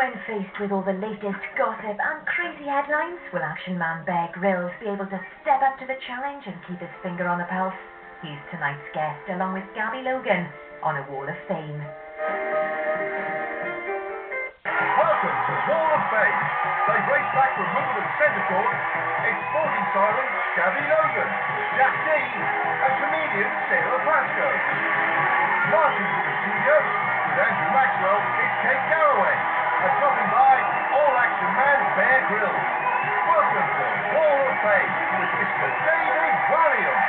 When faced with all the latest gossip and crazy headlines, will action man Bear Grylls be able to step up to the challenge and keep his finger on the pulse? He's tonight's guest, along with Gaby Logan, on a Wall of Fame. Welcome to Wall of Fame. They race back from Wimbledon Centre Court. It's sporting siren Gaby Logan, Jack D, and comedian Pascoe. Marching to the studio with Andrew Maxwell is Garraway. And dropping by, all-action man Bear Grylls. Welcome to Wall of Fame with Mr. David Walliams.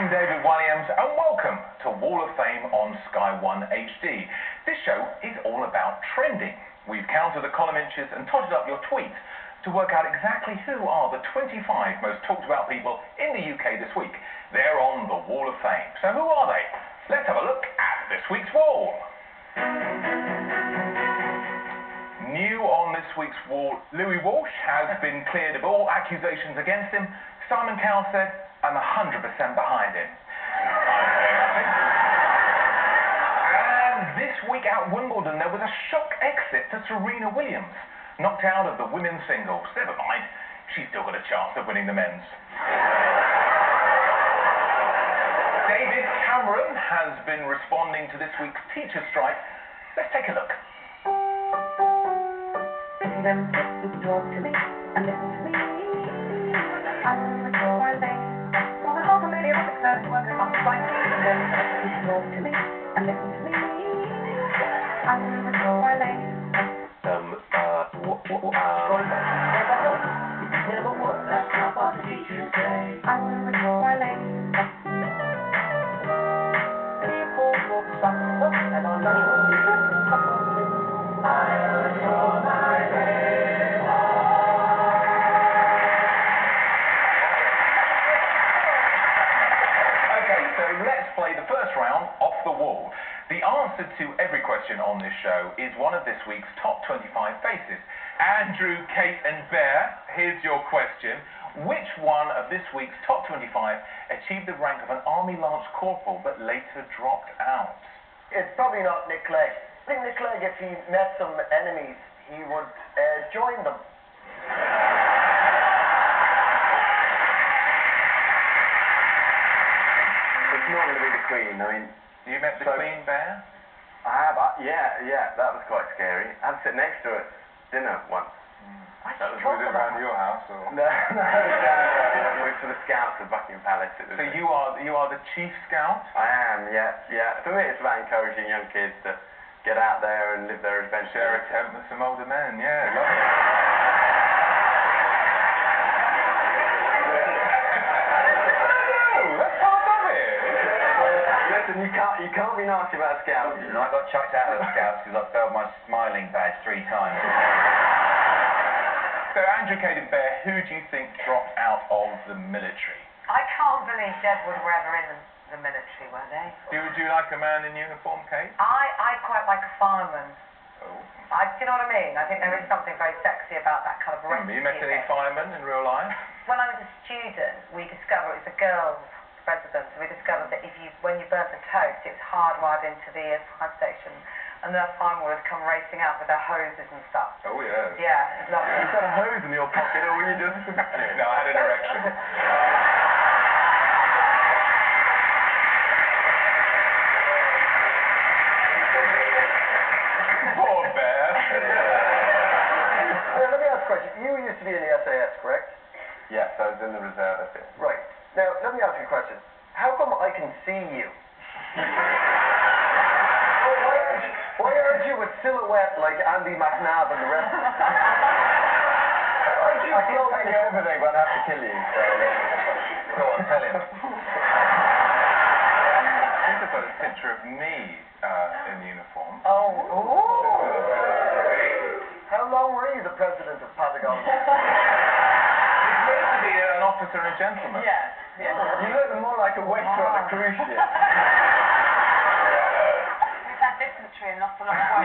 I'm David Walliams and welcome to Wall of Fame on Sky 1 HD. This show is all about trending. We've counted the column inches and totted up your tweets to work out exactly who are the 25 most talked about people in the UK this week. They're on the Wall of Fame. So who are they? Let's have a look at this week's wall. New on this week's wall, Louis Walsh has been cleared of all accusations against him. Simon Cowell said, "I'm 100% behind him." And this week at Wimbledon, there was a shock exit for Serena Williams. Knocked out of the women's singles. Never mind, she's still got a chance of winning the men's. David Cameron has been responding to this week's teacher strike. Let's take a look. Talk to me and listen to me. Talk to me and listen to me. That's not what the teachers say. Let's play the first round off the wall. The answer to every question on this show is one of this week's top 25 faces. Andrew, Kate and Bear, here's your question. Which one of this week's top 25 achieved the rank of an Army Lance Corporal but later dropped out? It's probably not Nick Clegg. I think Nick Clegg, if he met some enemies, he would join them. It's not going to be the Queen. I mean, you met the Queen, Bear? I have. Yeah, that was quite scary. I had to sit next to her at dinner once. That was around your house, or? No, we were for the Scouts at Buckingham Palace. So you are the Chief Scout? I am, yeah. For me, it's about encouraging young kids to get out there and live their adventure. Share a tent with some older men, yeah, lovely. Listen, you can't be nasty about Scouts. I got chucked out of the Scouts because I failed my smiling badge 3 times. So, Andrew, Kate and Bear, who do you think dropped out of the military? I can't believe Deadwood were ever in the military, were they? Do you like a man in uniform, Kate? I quite like a fireman. Oh. Do you know what I mean? I think there is something very sexy about that kind of rescue. You met any firemen in real life? When I was a student, we discovered, it was a girls' residence, we discovered that when you burnt the toast, it's hardwired into the fire station. And the firemen would come racing out with their hoses and stuff. Oh, yeah. Yeah, it's lovely. You've got a hose in your pocket, or were you just... No, I had an erection. Poor Bear. Let me ask a question. You used to be in the SAS, correct? Yes, I was in the reserve, that's it. Right. Now, let me ask you a question. How come I can see you? Why aren't you a silhouette like Andy McNabb and the rest of them? I can tell you everything, but I have to kill you, so... Go on, tell him. I think I've got a picture of me in uniform. Oh. How long were you the president of Patagonia? It's meant to be an officer and a gentleman. Yeah. You look more like a waiter on a cruise ship. We've had dysentery and not a lot of work.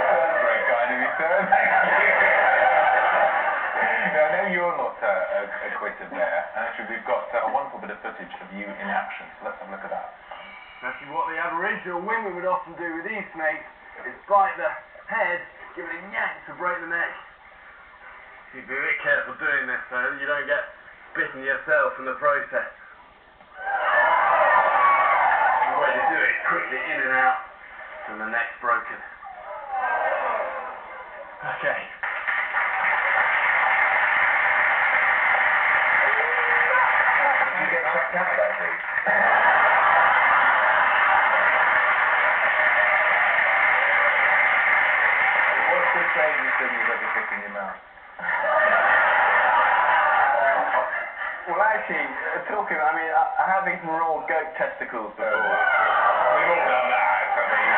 That's very kind of you, sir. Thank you. Now, I know you're not acquitted there. Actually, we've got a wonderful bit of footage of you in action, so let's have a look at that. Actually, what the Aboriginal women would often do with these snakes is bite the head, give it a yank to break the neck. You'd be a bit careful doing this, though, you don't get bitten yourself in the process. The way to do it, quickly in and out, and the neck's broken. Okay. Did you get checked out of that, dude? What's the strangest thing you've ever put in your mouth? Well, actually, talking, I mean, I have eaten raw goat testicles before. We've all done that, I mean.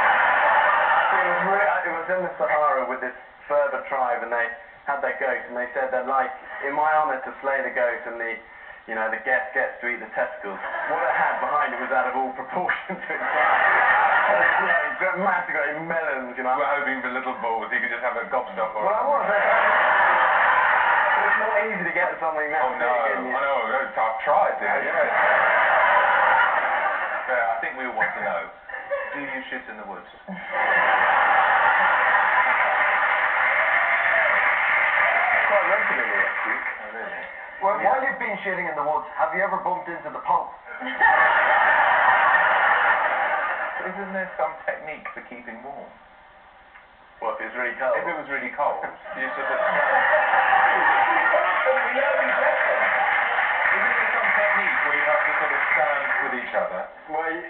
It was in the Sahara with this Berber tribe, and they had their goats, and they said they'd like, in my honour, to slay the goat, and the guest gets to eat the testicles. What it had behind it was out of all proportion to its size. Massive great melons, you know. We're hoping for little balls, you could just have a gobstopper. Well, I was. It's not easy to get something that big. I know, I've tried it, yeah. I think we all want to know, do you shit in the woods? Quite regularly, actually. Oh, really? Well, while you've been shitting in the woods, have you ever bumped into the Pope? Isn't there some technique for keeping warm? Well, if it's really cold. If it was really cold, you sort of... Isn't there some technique where you have to sort of stand with each other? Well,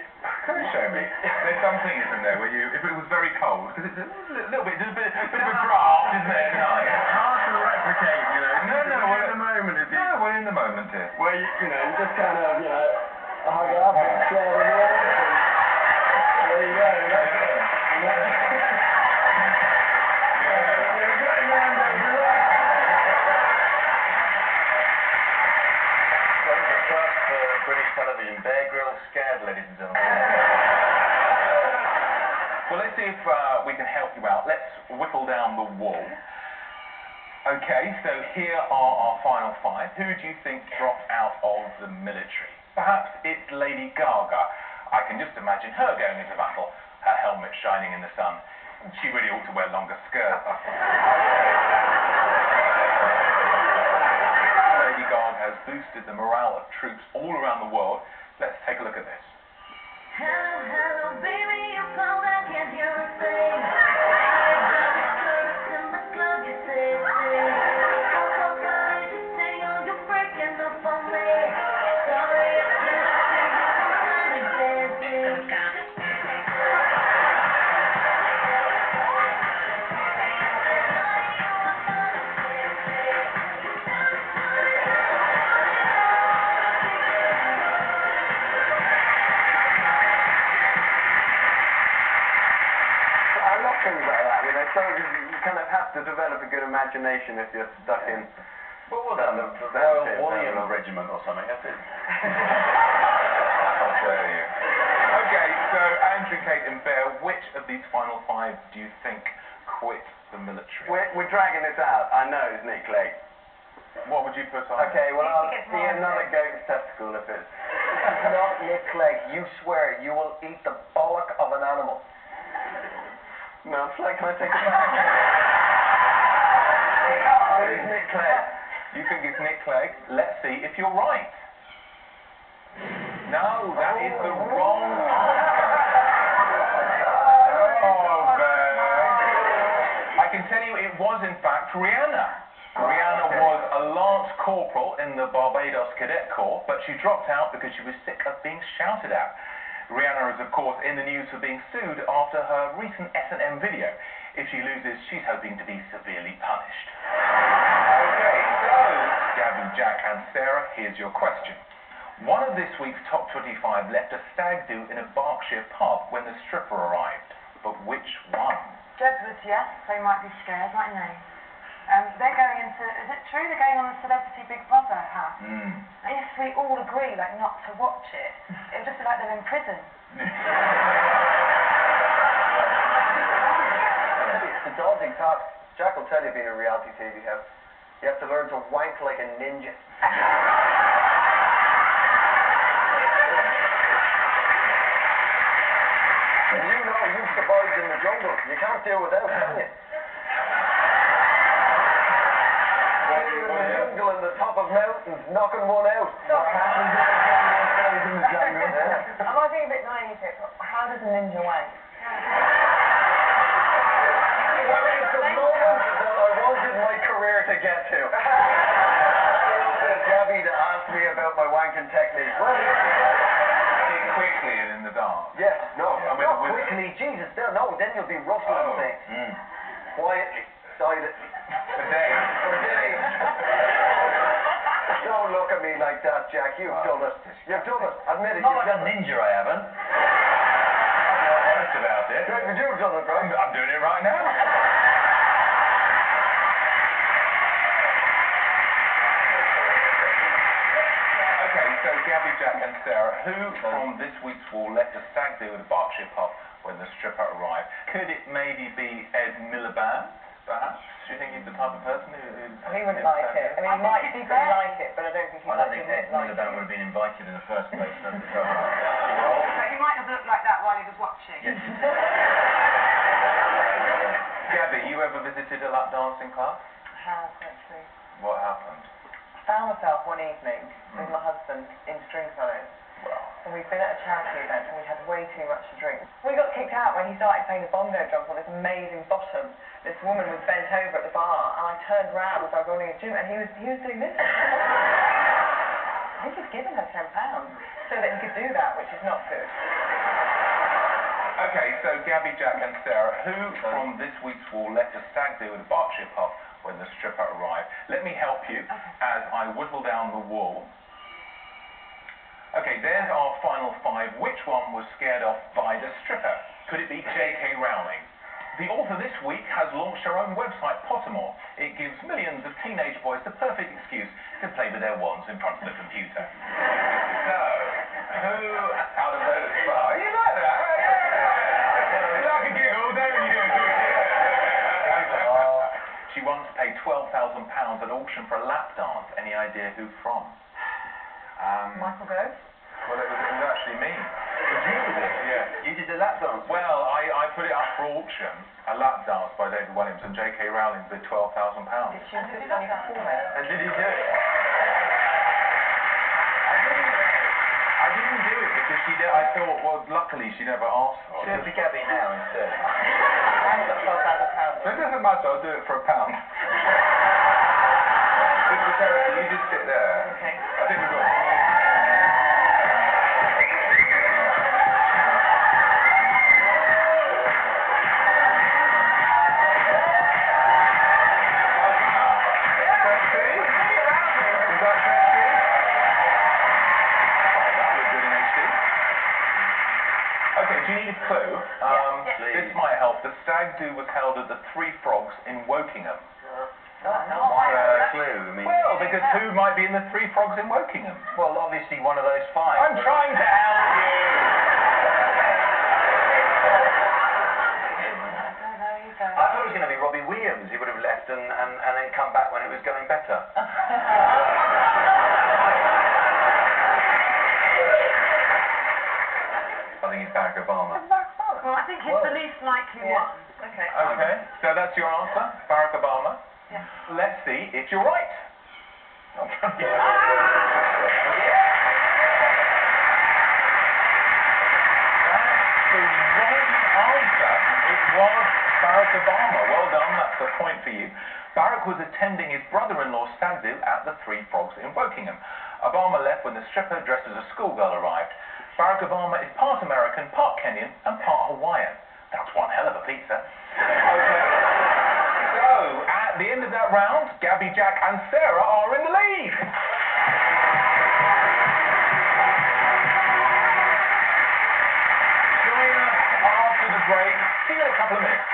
Can you show me? There's something, isn't there, where you, if it was very cold, because it's a little bit, there's a bit of a draft, isn't there, tonight? It's hard to replicate, you know. No, We're in the moment, is it? No, we're in the moment here. Where you just kind of, hug up and share the warmth. There you go. First for British television, Bear Grylls scared, ladies and gentlemen. Well, let's see if we can help you out. Let's whittle down the wall. Okay, so here are our final five. Who do you think dropped out of the military? Perhaps it's Lady Gaga. I can just imagine her going into battle, her helmet shining in the sun. She really ought to wear longer skirts. Lady Gaga has boosted the morale of troops all around the world. Let's take a look at this. Hello, hello, baby, you called, I can't hear a thing. In the club, you say, oh, God, you say, oh, you're breaking up on me. Sorry, I can't see you, I'm dancing. Things like that, soldiers, you kind of have to develop a good imagination if you're stuck in. What was that? The Royal Walliams Regiment or something, that's it. I'll tell you. Okay, so Andrew, Kate and Bear, which of these final five do you think quit the military? We're dragging this out. I know it's Nick Clegg. What would you put on? Okay, well, I'll it's see another goat's testicle if it's... It's not Nick Clegg. You swear you will eat the bollock of an animal. No, can I take it back? It's Nick Clegg. You think it's Nick Clegg? Let's see if you're right. No, that is the wrong answer. Oh, Bear. I can tell you it was, in fact, Rihanna. Rihanna was a Lance Corporal in the Barbados Cadet Corps, but she dropped out because she was sick of being shouted at. Rihanna is, of course, in the news for being sued after her recent S&M video. If she loses, she's hoping to be severely punished. Okay, so, Gabby, Jack and Sarah, here's your question. One of this week's top 25 left a stag do in a Berkshire pub when the stripper arrived. But which one? Jedward, yes, they might be scared, mightn't they? They're going into, is it true? They're going on the Celebrity Big Brother house. If we all agree, like, not to watch it, it'll just be like they're in prison. It's a daunting task. Jack will tell you being a reality TV house. You have to learn to wank like a ninja. And you know you've survived in the jungle. You can't do without, can you? In the jungle, in the top of mountains, knocking one out. What happens in the jungle? I might be a bit naive here, but how does a ninja wank? Well, it's the moment that I wanted my career to get to. Gabby to ask me about my wanking technique. Well, Quickly and in the dark. yes, no, I mean, not quickly, Jesus, no, then you'll be ruffling things. Quietly, silently. For days. For days. Don't look at me like that, Jack. You've done it. You've done it. Admit it. Not like a ninja, I haven't. I'm honest about it. David, you've done it, right? I'm doing it right now. Okay, so Gabby, Jack and Sarah, who from this week's wall left a stag do at a Berkshire pub when the stripper arrived? Could it maybe be Ed Miliband, perhaps? Do you think he's the type of person who... He wouldn't like it. I mean, he might secretly like it, but I don't think he'd I like don't think it. Ed Miliband would have been invited in the first place. That's the trouble. But he might have looked like that while he was watching. Yes. Gabby, you ever visited a lap dancing club? I have, actually. What happened? I found myself one evening with my husband in Stringfellows. Well, And we'd been at a charity event and we'd had way too much to drink. We got kicked out when he started playing the bongo drum on this amazing bottom. This woman was bent over at the bar and I turned round as I was running a gym and he was doing this. I think he'd given her £10 so that he could do that, which is not good. okay, so Gabby, Jack and Sarah, who from this week's wall left a stag do at a Berkshire pub when the stripper arrived? Let me help you as I whittle down the wall. Okay, there's our final five. Which one was scared off by the stripper? Could it be J.K. Rowling? The author this week has launched her own website, Pottermore. It gives millions of teenage boys the perfect excuse to play with their wands in front of the computer. So, who out of those five... You like that? You like a giggle, don't you? She once paid £12,000 at auction for a lap dance. Any idea who from? Michael Gove? Well, it was actually me. You did it? Yeah. You did the lap dance? Well, I put it up for auction, a lap dance by David Walliams, and J.K. Rowling bid £12,000. Did she insist on you perform it? And did he do it? I didn't do it because she did. I thought, well, luckily she never asked for Do it for Gabby now instead. I've got £12,000. So it doesn't matter, I'll do it for £1. Mr. Terry, you just sit there. Okay. I think we've got... Do you need a clue? This might help. The stag do was held at the Three Frogs in Wokingham. Why a clue? I mean, Well, because who might be in the Three Frogs in Wokingham? well, obviously one of those five. I'm trying to help you. I thought it was going to be Robbie Williams. He would have left and then come back when it was going better. I think it's Barack Obama. Well, I think it's the least likely one. Okay. Okay, so that's your answer, Barack Obama? Yeah. Let's see if you're right. That's the right answer. It was Barack Obama. Well done, that's a point for you. Barack was attending his brother-in-law's stag do at the Three Frogs in Wokingham. Obama left when the stripper dressed as a schoolgirl arrived. Barack Obama is part American, part Kenyan, and part Hawaiian. That's one hell of a pizza. Okay. So, at the end of that round, Gabby, Jack, and Sarah are in the lead. Join us after the break. See you in a couple of minutes.